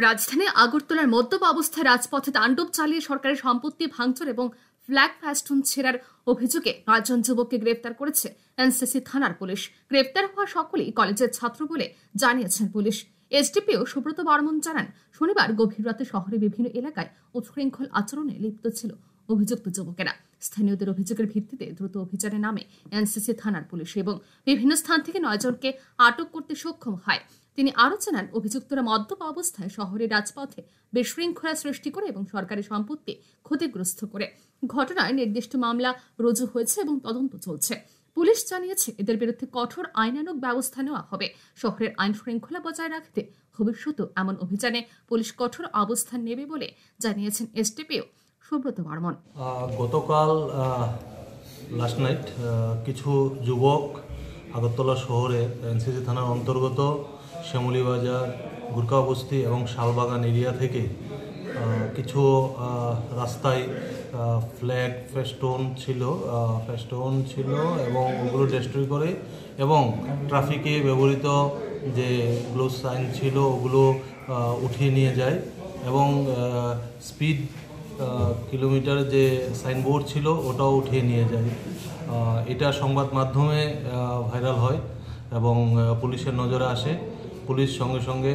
রাজধানী আগরতলার মদ্যপ অবস্থায় রাজপথে তাণ্ডব চালিয়ে সরকারি সম্পত্তি ভাঙচুর এবং ফ্ল্যাগ ফেস্টুন ছেঁড়ার অভিযোগে 9 জন যুবককে গ্রেফতার করেছে এনসিসি থানার পুলিশ। গ্রেফতার হওয়া সকলেই কলেজের ছাত্র বলে জানিয়েছেন পুলিশ। এসডিপিও সুব্রত বর্মন জানান, শনিবার গভীর রাতে শহরের বিভিন্ন এলাকায় উচ্ছৃঙ্খল আচরণে লিপ্ত ছিল অভিযুক্ত যুবকেরা। স্থানীয়দের অভিযোগের ভিত্তিতে দ্রুত অভিযানে নামে এনসিসি থানার পুলিশ এবং বিভিন্ন স্থান থেকে 9 জনকে আটক করতে সক্ষম হয়। তিনি আরও জানান, অভিযুক্তরা মদ্যপ অবস্থায় শহরের রাজপথে বিশৃঙ্খলা সৃষ্টি করে এবং সরকারি সম্পত্তি ক্ষতিগ্রস্ত করে। ঘটনায় নির্দিষ্ট মামলা রুজু হয়েছে এবং তদন্ত চলছে। পুলিশ জানিয়েছে, এদের বিরুদ্ধে কঠোর আইনানুগ ব্যবস্থা নেওয়া হবে। শহরের আইন শৃঙ্খলা বজায় রাখতে ভবিষ্যতেও এমন অভিযানে পুলিশ কঠোর অবস্থান নেবে বলে জানিয়েছেন এসডিপিও সুব্রত বর্মন। গতকাল লাস্ট নাইট কিছু যুবক আগরতলা শহরে এনসিসি থানার অন্তর্গত শ্যামলীবাজার, গুরকাবস্তি এবং শালবাগান এরিয়া থেকে কিছু রাস্তায় ফ্ল্যাগ ফেস্টুন ছিল এবং ওগুলো ডিস্ট্রয় করে এবং ট্রাফিকে ব্যবহৃত যে গ্লো সাইন ছিল ওগুলো উঠিয়ে নিয়ে যায় এবং স্পিড কিলোমিটার যে সাইনবোর্ড ছিল ওটাও উঠিয়ে নিয়ে যায়। এটা সংবাদ মাধ্যমে ভাইরাল হয় এবং পুলিশের নজরে আসে। পুলিশ সঙ্গে সঙ্গে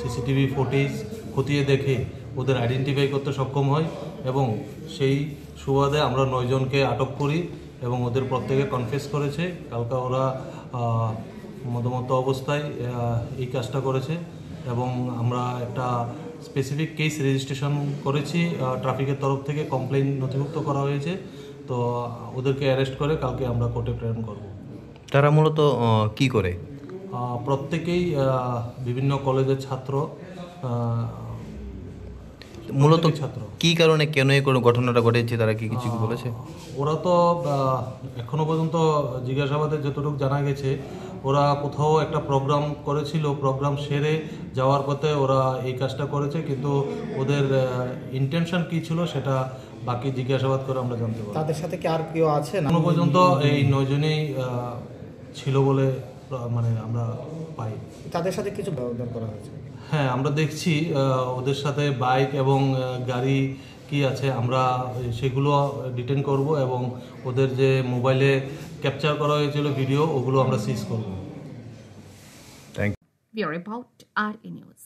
সিসিটিভি ফুটেজ খতিয়ে দেখে ওদের আইডেন্টিফাই করতে সক্ষম হয় এবং সেই সুবাদে আমরা 9 জনকে আটক করি এবং ওদের প্রত্যেকে কনফেস করেছে কালকা ওরা মদমত্ত অবস্থায় এই কাজটা করেছে এবং আমরা একটা স্পেসিফিক কেস রেজিস্ট্রেশন করেছি। ট্রাফিকের তরফ থেকে কমপ্লেইন নথিভুক্ত করা হয়েছে, তো ওদেরকে অ্যারেস্ট করে কালকে আমরা কোর্টে প্রেরণ করব। তারা মূলত কি করে? প্রত্যেকেই বিভিন্ন কলেজের ছাত্র। মূলত ছাত্র কি কারণে কেন এই ঘটনাটা ঘটেছে তারা কি কিছু বলেছে? ওরা তো এখনো পর্যন্ত জিজ্ঞাসাবাদে যতটুকু জানা গেছে ওরা কোথাও একটা প্রোগ্রাম করেছিল, প্রোগ্রাম সেরে যাওয়ার পথে ওরা এই কাজটা করেছে, কিন্তু ওদের ইন্টেনশন কি ছিল সেটা বাকি জিজ্ঞাসাবাদ করে আমরা জানতে পারি। তাদের সাথে কি আর কেউ আছে? এখনো পর্যন্ত এই 9 জনেই ছিল বলে মানে আমরা পাই। তাদের সাথে কিছু ব্যবধান করা হয়েছে? হ্যাঁ, আমরা দেখছি ওদের সাথে বাইক এবং গাড়ি কি আছে আমরা সেগুলো ডিটেন করব এবং ওদের যে মোবাইলে ক্যাপচার করা হয়েছিল ভিডিও ওগুলো আমরা সিজ করব। Bureau report, RE news.